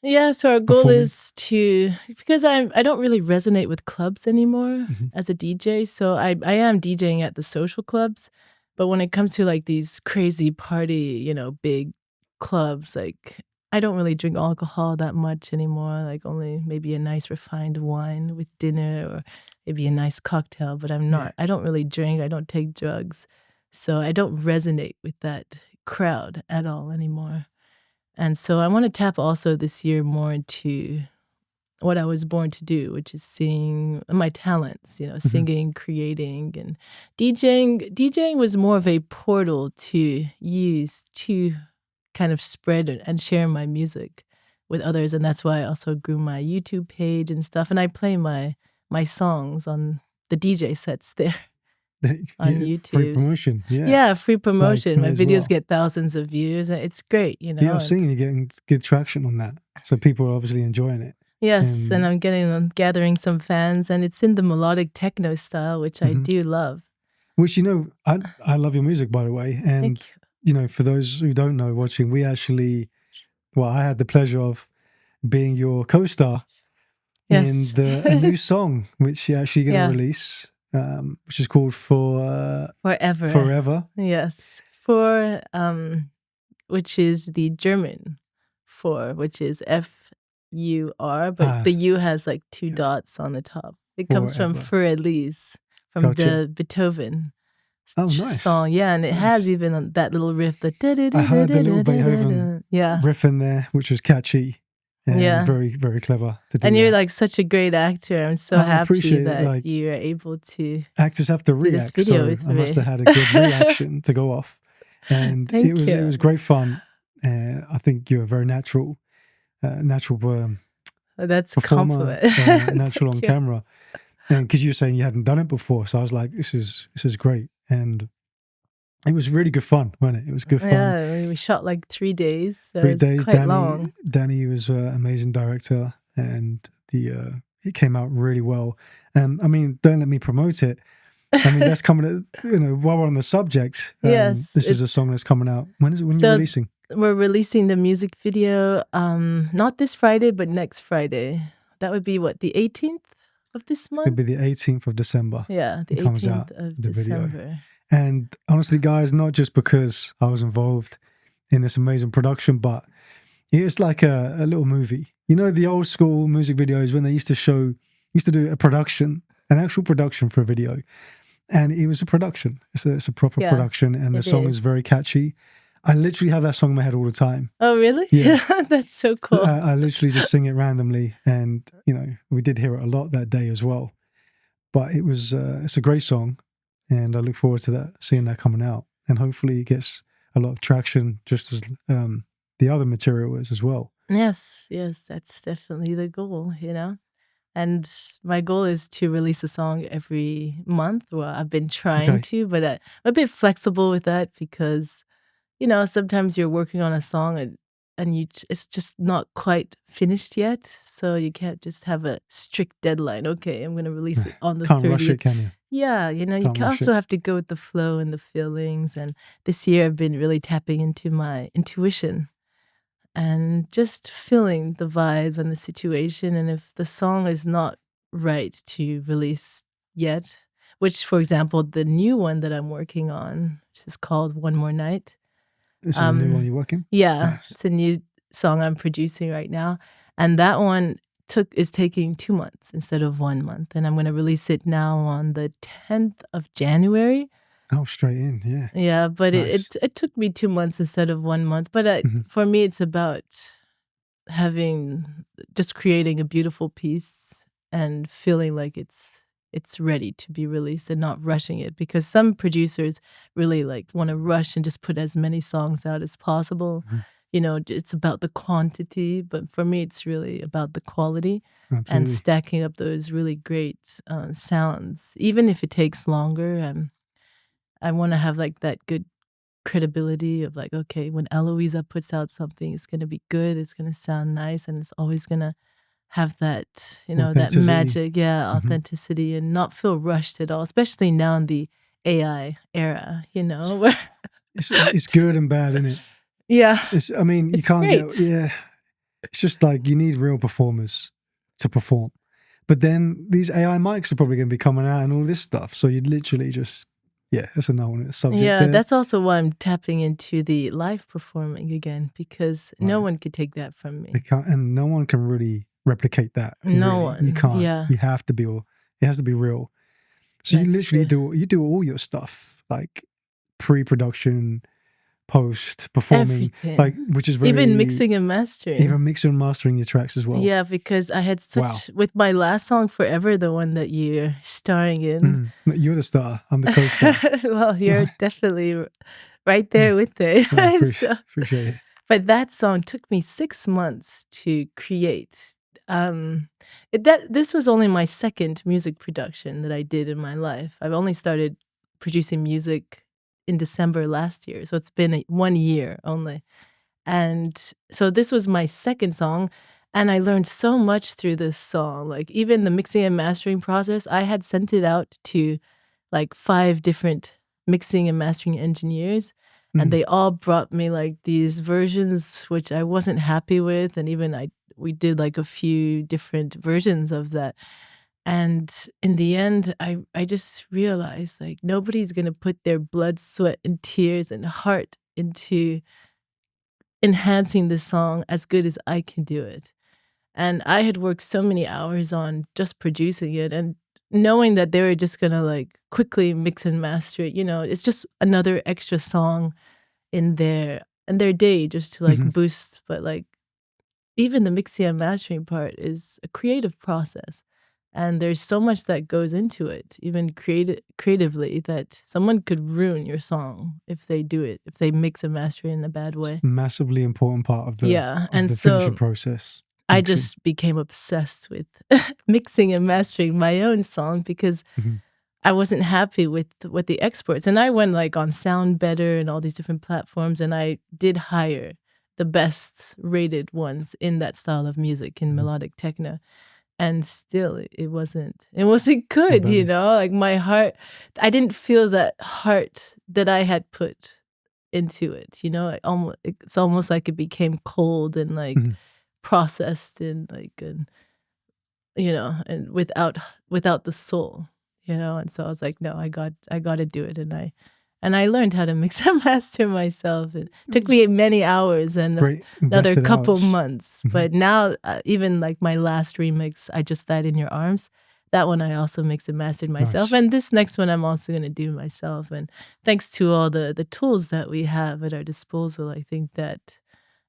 Speaker 2: Yeah, so our goal is to, because I don't really resonate with clubs anymore as a DJ. So I am DJing at the social clubs, but when it comes to like these crazy party, you know, big clubs, like I don't really drink alcohol that much anymore, like only maybe a nice refined wine with dinner or maybe a nice cocktail, but I don't really drink, I don't take drugs. So I don't resonate with that crowd at all anymore. And so I want to tap also this year more into what I was born to do, which is sing my talents, singing, creating, and DJing. DJing was more of a portal to use to kind of spread and share my music with others, and that's why I also grew my YouTube page and stuff. And I play my songs on the DJ sets there on YouTube.
Speaker 1: Free promotion,
Speaker 2: yeah, free promotion.
Speaker 1: Like,
Speaker 2: my videos get thousands of views, and it's great,
Speaker 1: Yeah, I've seen you getting good traction on that, so people are obviously enjoying it.
Speaker 2: Yes, and I'm gathering some fans, and it's in the melodic techno style, which I do love.
Speaker 1: Which, I love your music, by the way. And, for those who don't know watching, I had the pleasure of being your co-star in a new song, which you're actually going to release, which is called
Speaker 2: Forever.
Speaker 1: Forever.
Speaker 2: Yes. Which is the German for, which is FUR, but the U has like two dots on the top. It comes from Für Elise, from the Beethoven song. Yeah, and it has even that little riff. I
Speaker 1: heard the little Beethoven riff in there, which was catchy. And very, very clever to do.
Speaker 2: And you're like such a great actor. I'm so happy that you are able to.
Speaker 1: Actors have to react, so I must have had a good reaction to go off. And it was great fun. I think you're a very natural
Speaker 2: that's
Speaker 1: performer,
Speaker 2: a compliment.
Speaker 1: natural on camera. And because you were saying you hadn't done it before, so I was like, this is great. And it was really good fun, wasn't it? It was good fun.
Speaker 2: Yeah, we shot like 3 days. So
Speaker 1: 3 days.
Speaker 2: Quite long.
Speaker 1: Danny was an amazing director, and it came out really well. And I mean, don't let me promote it. I mean, that's coming. While we're on the subject,
Speaker 2: yes,
Speaker 1: this is a song that's coming out. When you're releasing?
Speaker 2: We're releasing the music video, not this Friday, but next Friday. That would be what, the 18th of this month?
Speaker 1: It'd be the 18th of December.
Speaker 2: Yeah, the 18th of December.
Speaker 1: Video. And honestly, guys, not just because I was involved in this amazing production, but it's like a little movie. The old school music videos when they used to do an actual production for a video. And it was a production. It's a proper production, and the song is very catchy. I literally have that song in my head all the time.
Speaker 2: Oh, really?
Speaker 1: Yeah.
Speaker 2: That's so cool.
Speaker 1: I literally just sing it randomly, and, we did hear it a lot that day as well. But it's a great song, and I look forward to seeing that coming out. And hopefully it gets a lot of traction, just as the other material is as well.
Speaker 2: Yes, that's definitely the goal, And my goal is to release a song every month. Well, I've been trying to, but I'm a bit flexible with that because, sometimes you're working on a song and it's just not quite finished yet. So you can't just have a strict deadline. Okay, I'm going to release it on the 30th.
Speaker 1: Can't rush it, can you?
Speaker 2: Yeah, you also have to go with the flow and the feelings. And this year I've been really tapping into my intuition and just feeling the vibe and the situation. And if the song is not right to release yet, which, for example, the new one that I'm working on, which is called One More Night.
Speaker 1: This is a new one you're working?
Speaker 2: Yeah,
Speaker 1: nice.
Speaker 2: It's a new song I'm producing right now. And that one is taking 2 months instead of 1 month. And I'm going to release it now on the 10th of January.
Speaker 1: Oh, straight in, yeah.
Speaker 2: Yeah, but
Speaker 1: nice.
Speaker 2: it took me 2 months instead of 1 month. But for me, it's about just creating a beautiful piece and feeling like it's ready to be released and not rushing it, because some producers really want to rush and just put as many songs out as possible. It's about the quantity, but for me, it's really about the quality.
Speaker 1: Absolutely.
Speaker 2: And stacking up those really great sounds, even if it takes longer. I want to have that good credibility of okay, when Alowiza puts out something, it's going to be good, it's going to sound nice, and it's always going to have that, that magic, authenticity, and not feel rushed at all, especially now in the AI era, where
Speaker 1: it's good and bad, isn't it?
Speaker 2: Yeah.
Speaker 1: You can't get, it's just you need real performers to perform. But then these AI mics are probably going to be coming out and all this stuff. So you'd literally just, yeah, that's another subject
Speaker 2: Yeah,
Speaker 1: there.
Speaker 2: that's also why I'm tapping into the live performing again, because no
Speaker 1: Right.
Speaker 2: one could take that from
Speaker 1: They
Speaker 2: me.
Speaker 1: can't, and no one can really replicate that.
Speaker 2: No
Speaker 1: Really, you
Speaker 2: one.
Speaker 1: can't.
Speaker 2: Yeah,
Speaker 1: You have to be. It has to be real. So you
Speaker 2: that's
Speaker 1: literally
Speaker 2: true.
Speaker 1: do all your stuff, like pre-production, post, performing, like,
Speaker 2: Everything.
Speaker 1: which is
Speaker 2: Even
Speaker 1: very,
Speaker 2: mixing and mastering.
Speaker 1: even mixing and mastering your tracks as well.
Speaker 2: Yeah, because I had
Speaker 1: Wow.
Speaker 2: with my last song, Forever, the one that you're starring in.
Speaker 1: You're the star. I'm the co-star.
Speaker 2: Well, you're
Speaker 1: Right.
Speaker 2: definitely right
Speaker 1: Yeah.
Speaker 2: there with it.
Speaker 1: No,
Speaker 2: So,
Speaker 1: appreciate it.
Speaker 2: but that song took me 6 months to create. This was only my second music production that I did in my life. I've only started producing music in December last year, so it's been 1 year only. And so this was my second song, and I learned so much through this song. Like, even the mixing and mastering process, I had sent it out to, like, 5 different mixing and mastering engineers, and
Speaker 1: Mm.
Speaker 2: they all brought me, like, these versions which I wasn't happy with, and even we did, like, a few different versions of that. And in the end, I just realized, like, nobody's gonna put their blood, sweat, and tears and heart into enhancing the song as good as I can do it. And I had worked so many hours on just producing it, and knowing that they were just gonna, like, quickly mix and master it, it's just another extra song in their day just to, like,
Speaker 1: Hmm.
Speaker 2: boost. But, like, even the mixing and mastering part is a creative process, and there's so much that goes into it, even creatively, that someone could ruin your song if they mix and master it in a bad
Speaker 1: It's
Speaker 2: way.
Speaker 1: a massively important part
Speaker 2: Yeah,
Speaker 1: of
Speaker 2: and
Speaker 1: the finishing
Speaker 2: so
Speaker 1: process.
Speaker 2: I
Speaker 1: Mixing.
Speaker 2: just became obsessed with mixing and mastering my own song because
Speaker 1: Hmm.
Speaker 2: I wasn't happy with the exports, and I went, like, on Sound Better and all these different platforms, and I did hire the best rated ones in that style of music, in
Speaker 1: Hmm.
Speaker 2: melodic techno, and still it wasn't
Speaker 1: I
Speaker 2: good,
Speaker 1: bet.
Speaker 2: like, my heart, I didn't feel that heart that I had put into it, it's almost like it became cold and, like,
Speaker 1: Mhm.
Speaker 2: processed and, like, and without the soul, and so I was like, "No, I gotta do it," and I learned how to mix and master myself. It
Speaker 1: It
Speaker 2: took
Speaker 1: was
Speaker 2: me many hours and
Speaker 1: great
Speaker 2: another
Speaker 1: invested
Speaker 2: couple
Speaker 1: hours.
Speaker 2: months,
Speaker 1: Mhm.
Speaker 2: but now, even, like, my last remix, "I Just Died in Your Arms," that one I also mixed and mastered myself,
Speaker 1: Nice.
Speaker 2: and this next one I'm also gonna do myself, and thanks to all the tools that we have at our disposal, I think that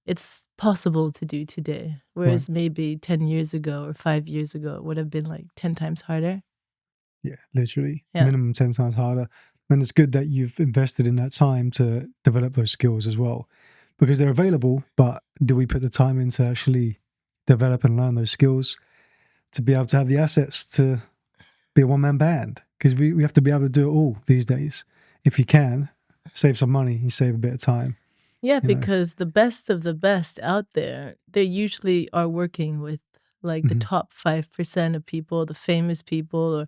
Speaker 2: it's possible to do today,
Speaker 1: Right.
Speaker 2: whereas maybe 10 years ago or 5 years ago, it would have been, like, 10 times harder.
Speaker 1: Yeah, literally
Speaker 2: Yeah,
Speaker 1: minimum 10 times harder. And it's good that you've invested in that time to develop those skills as well, because they're available. But do we put the time in to actually develop and learn those skills to be able to have the assets to be a one-man band? Because we have to be able to do it all these days. If you can save some money, you save a bit of time,
Speaker 2: yeah,
Speaker 1: you know.
Speaker 2: because the best of the best out there, they usually are working with, like, the
Speaker 1: Hmm.
Speaker 2: top 5% of people, the famous people or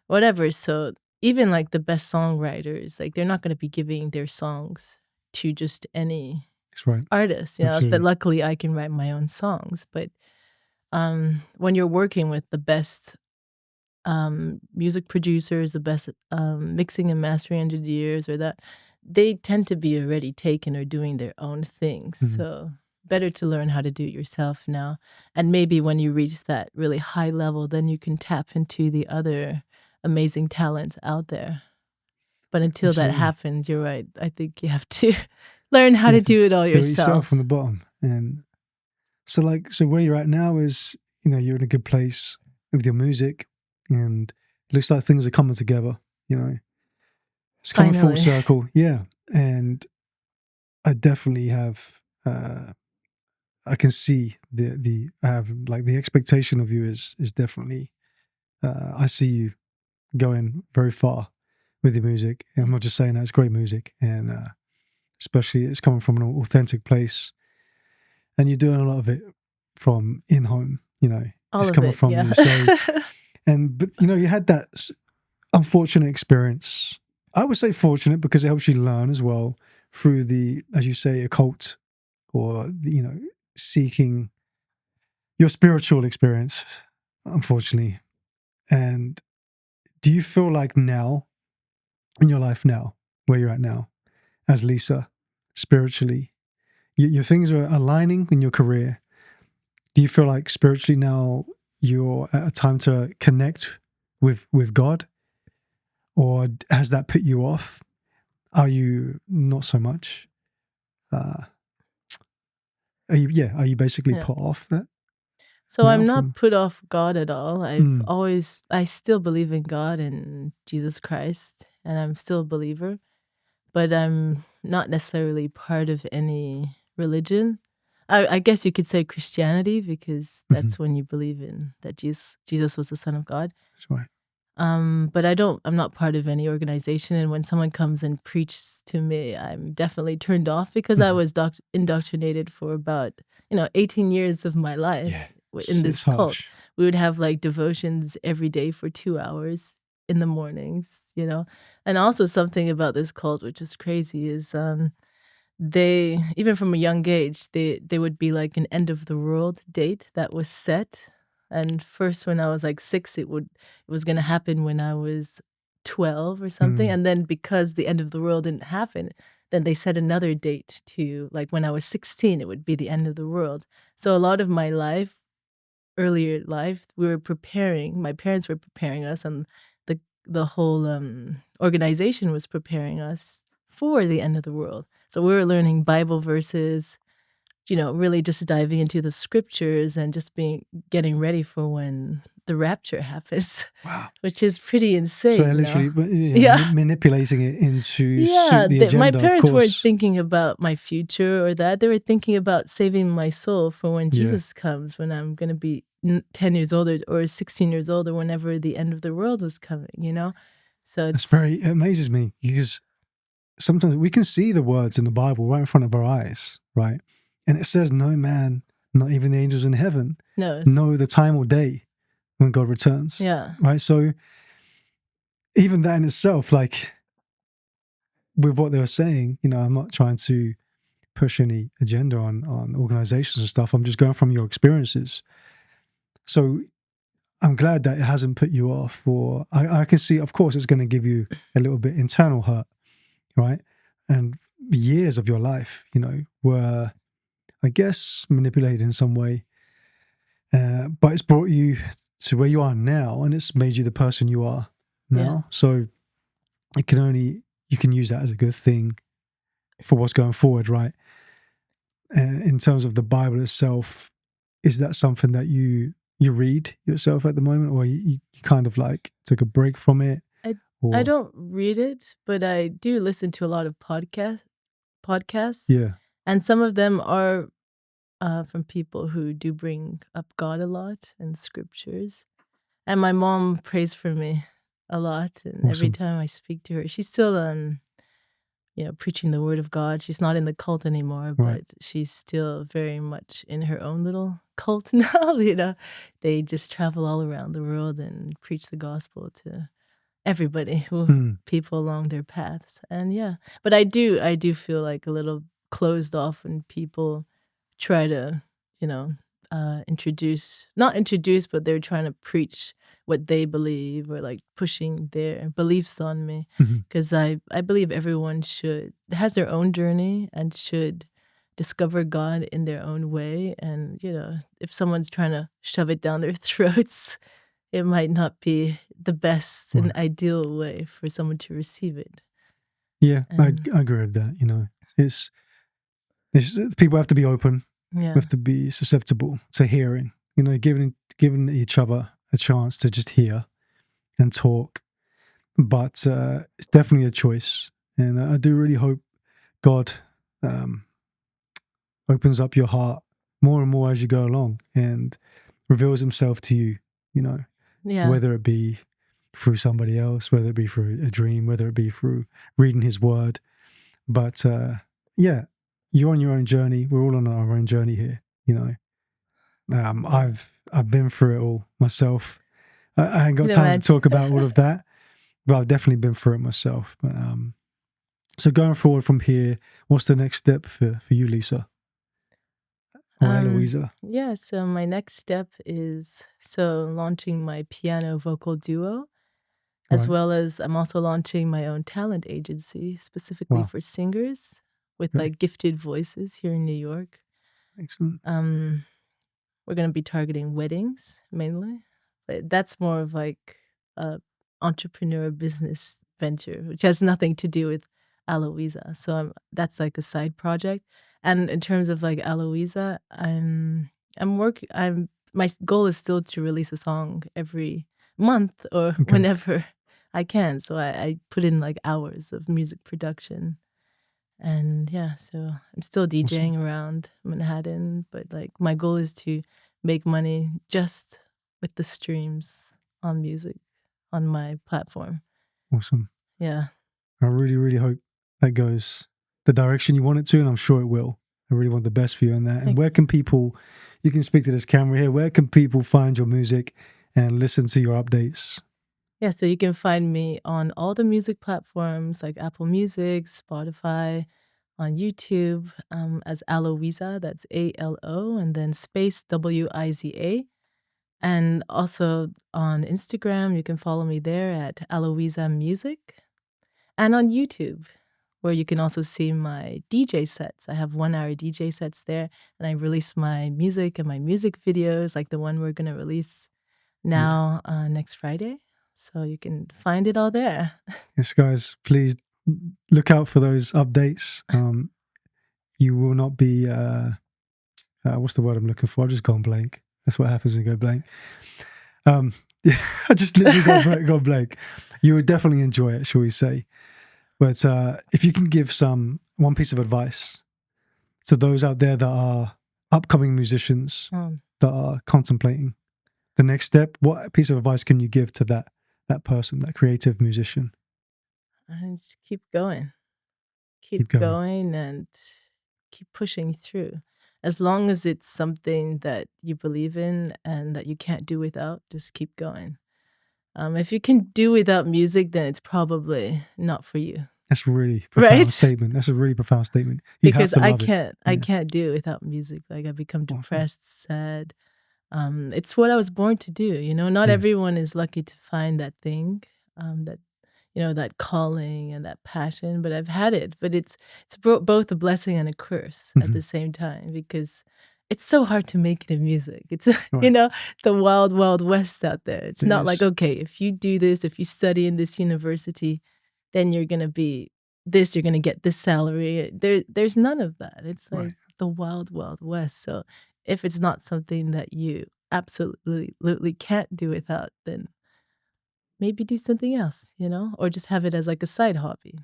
Speaker 2: whatever, so even, like, the best songwriters, like, they're not gonna be giving their songs to just any
Speaker 1: That's right.
Speaker 2: artist, that
Speaker 1: Absolutely.
Speaker 2: luckily I can write my own songs, but, when you're working with the best music producers, the best mixing and mastering engineers, or that they tend to be already taken or doing their own things.
Speaker 1: Mhm.
Speaker 2: So better to learn how to do it yourself now. And maybe when you reach that really high level, then you can tap into the other amazing talents out there. But until that
Speaker 1: Absolutely.
Speaker 2: happens, you're right. I think you have to learn how
Speaker 1: You
Speaker 2: to
Speaker 1: have to
Speaker 2: do it all
Speaker 1: do it yourself from
Speaker 2: yourself.
Speaker 1: the bottom. And so, like, so where you're at now is, you're in a good place with your music, and it looks like things are coming together. You know, it's coming full
Speaker 2: Finally.
Speaker 1: circle. Yeah, and I definitely have. I can see I have, like, the expectation of you is definitely. I see you going very far with your music. And I'm not just saying that; it's great music, and especially it's coming from an authentic place, and you're doing a lot of it from in home.
Speaker 2: All
Speaker 1: It's
Speaker 2: of
Speaker 1: coming
Speaker 2: it.
Speaker 1: from
Speaker 2: Yeah.
Speaker 1: you. So, but you had that unfortunate experience. I would say fortunate because it helps you learn as well through the, as you say, occult, or seeking your spiritual experience. Unfortunately, and do you feel like now in your life now, where you're at now, as Lisa, spiritually, your things are aligning in your career. Do you feel like spiritually now you're at a time to connect with God, or has that put you off? Are you not so much? Are you basically
Speaker 2: Yeah.
Speaker 1: put off that
Speaker 2: So
Speaker 1: now
Speaker 2: I'm not
Speaker 1: from?
Speaker 2: put off God at all. I still believe in God and Jesus Christ, and I'm still a believer, but I'm not necessarily part of any religion. I guess you could say Christianity because
Speaker 1: Mhm.
Speaker 2: that's when you believe in that Jesus was the Son of God.
Speaker 1: That's right.
Speaker 2: But I'm not part of any organization, and when someone comes and preaches to me, I'm definitely turned off because I
Speaker 1: Mhm.
Speaker 2: was indoctrinated for about, 18 years of my life
Speaker 1: Yeah,
Speaker 2: in
Speaker 1: it's
Speaker 2: this cult.
Speaker 1: harsh.
Speaker 2: We would have like devotions every day for 2 hours in the mornings. And also something about this cult which is crazy is they even from a young age, they would be like an end of the world date that was set, and first when I was, like, 6, it was gonna happen when I was 12 or something,
Speaker 1: Mm.
Speaker 2: and then because the end of the world didn't happen, then they set another date to like, when I was 16, it would be the end of the world. So a lot of my life earlier life, we were preparing my parents were preparing us, and the whole, organization was preparing us for the end of the world. So we were learning Bible verses, really just diving into the scriptures and just getting ready for when the rapture happens,
Speaker 1: Wow.
Speaker 2: which is pretty
Speaker 1: So they're
Speaker 2: insane.
Speaker 1: literally
Speaker 2: Yeah.
Speaker 1: manipulating it into
Speaker 2: Yeah,
Speaker 1: suit the
Speaker 2: my
Speaker 1: agenda, of
Speaker 2: parents weren't
Speaker 1: course.
Speaker 2: thinking about my future or that. They were thinking about saving my soul for when
Speaker 1: Yeah.
Speaker 2: Jesus comes, when I'm gonna be 10 years old or 16 years old or whenever the end of the world was coming? So
Speaker 1: It amazes me because sometimes we can see the words in the Bible right in front of our eyes, right? And it says, no man, not even the angels in heaven,
Speaker 2: no,
Speaker 1: know the time or day when God returns,
Speaker 2: yeah,
Speaker 1: right? So even that in itself, like with what they were saying, I'm not trying to push any agenda on organizations and stuff. I'm just going from your experiences. So I'm glad that it hasn't put you off, or I can see, of course, it's going to give you a little bit internal hurt, right? And years of your life, were, I guess, manipulated in some way. But it's brought you to where you are now, and it's made you the person you are now.
Speaker 2: yes.
Speaker 1: So you can use that as a good thing for what's going forward, right? In terms of the Bible itself, is that something that you read yourself at the moment, or you kind of like took a break from it,
Speaker 2: I I
Speaker 1: or
Speaker 2: don't read it, but I do listen to a lot of podcasts,
Speaker 1: yeah,
Speaker 2: and some of them are, from people who do bring up God a lot in scriptures. And my mom prays for me a lot, and every
Speaker 1: awesome,
Speaker 2: time I speak to her, she's still, preaching the word of God. She's not in the cult anymore,
Speaker 1: right?
Speaker 2: but she's still very much in her own little cult now. They just travel all around the world and preach the gospel to everybody who
Speaker 1: Mm,
Speaker 2: people along their paths. And yeah, but I do feel like a little closed off when people try to, you know, not introduce, but they're trying to preach what they believe or like pushing their beliefs on me.
Speaker 1: mhm.
Speaker 2: Because I believe everyone has their own journey and should discover God in their own way. And, if someone's trying to shove it down their throats, it might not be the best and
Speaker 1: Right.
Speaker 2: ideal way for someone to receive it.
Speaker 1: Yeah,
Speaker 2: And
Speaker 1: I agree with that. It's people have to be open, we
Speaker 2: yeah,
Speaker 1: have to be susceptible to hearing. Giving each other a chance to just hear and talk. But it's definitely a choice, and I do really hope God um, opens up your heart more and more as you go along and reveals Himself to you. You know,
Speaker 2: yeah,
Speaker 1: whether it be through somebody else, whether it be through a dream, whether it be through reading His Word. But yeah, you're on your own journey. We're all on our own journey here.
Speaker 2: yeah.
Speaker 1: I've been through it all myself. I ain't
Speaker 2: I
Speaker 1: got
Speaker 2: can
Speaker 1: time to
Speaker 2: imagine.
Speaker 1: talk about all of that, but I've definitely been through it myself. But so going forward from here, what's the next step for you, Lisa or Alowiza?
Speaker 2: Yeah, so my next step is launching my piano vocal duo. as well as I'm also launching my own talent agency specifically for singers with like gifted voices here in New York.
Speaker 1: Excellent.
Speaker 2: We're going to be targeting weddings mainly, but that's more of like a entrepreneur business venture, which has nothing to do with Alowiza. So that's like a side project. And in terms of like Alowiza, my goal is still to release a song every month or whenever I can. So I put in like hours of music production. And yeah, so I'm still DJing around Manhattan, but like my goal is to make money just with the streams on music on my platform.
Speaker 1: Awesome.
Speaker 2: Yeah.
Speaker 1: I really, really hope that goes the direction you want it to, and I'm sure it will. I really want the best for you on that. And where can people, you can speak to this camera here, where can people find your music and listen to your updates?
Speaker 2: Yeah, so you can find me on all the music platforms like Apple Music, Spotify, on YouTube as Alowiza, that's ALO, and then space WIZA. And also on Instagram, you can follow me there at Alowiza Music. And on YouTube, where you can also see my DJ sets. I have 1-hour DJ sets there, and I release my music and my music videos, like the one we're going to release now next Friday. So you can find it all there.
Speaker 1: Yes, guys, please look out for those updates. You will not be, what's the word I'm looking for? I've just gone blank. That's what happens when you go blank. I just literally got blank. You would definitely enjoy it, shall we say. But if you can give one piece of advice to those out there that are upcoming musicians that are contemplating the next step, what piece of advice can you give to that person, that creative musician?
Speaker 2: Just keep going. Keep going and keep pushing through. As long as it's something that you believe in and that you can't do without, just keep going. If you can do without music, then it's probably not for you.
Speaker 1: That's a really profound statement. That's a really profound statement. You
Speaker 2: because
Speaker 1: have to love
Speaker 2: I can't do it without music. Like I become depressed, sad. It's what I was born to do. You know, not everyone is lucky to find that thing, that that calling and that passion. But I've had it. But it's both a blessing and a curse at the same time because it's so hard to make it in music. It's the wild, wild west out there. It's not like, okay, if you do this, if you study in this university, then you're gonna be this. You're gonna get this salary. There's none of that. It's like the wild, wild west. So if it's not something that you absolutely can't do without, then maybe do something else, or just have it as like a side hobby.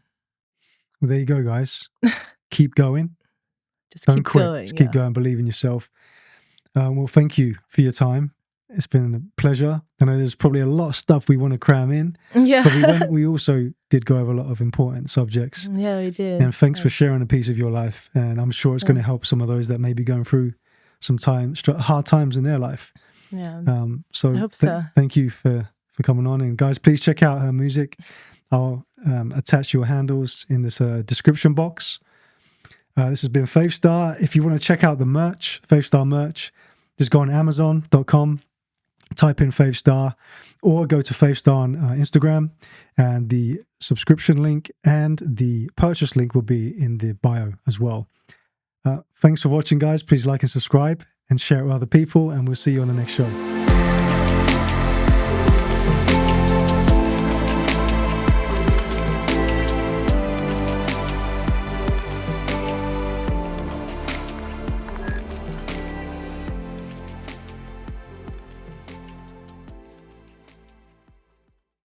Speaker 1: Well, there you go, guys. Keep going.
Speaker 2: Don't quit. Going.
Speaker 1: Just keep going. Believe in yourself. Well, thank you for your time. It's been a pleasure. I know there's probably a lot of stuff we want to cram in.
Speaker 2: Yeah.
Speaker 1: But we also did go over a lot of important subjects.
Speaker 2: Yeah, we did.
Speaker 1: And thanks for sharing a piece of your life. And I'm sure it's going to help some of those that may be going through some hard times in their life.
Speaker 2: Yeah.
Speaker 1: So
Speaker 2: I hope so.
Speaker 1: Thank you for coming on. And guys, please check out her music. I'll attach your handles in this description box. This has been Faith Star. If you want to check out the merch, Faith Star merch, just go on Amazon.com, type in Faith Star, or go to Faith Star on Instagram, and the subscription link and the purchase link will be in the bio as well. Thanks for watching, guys. Please like and subscribe and share it with other people, and we'll see you on the next show.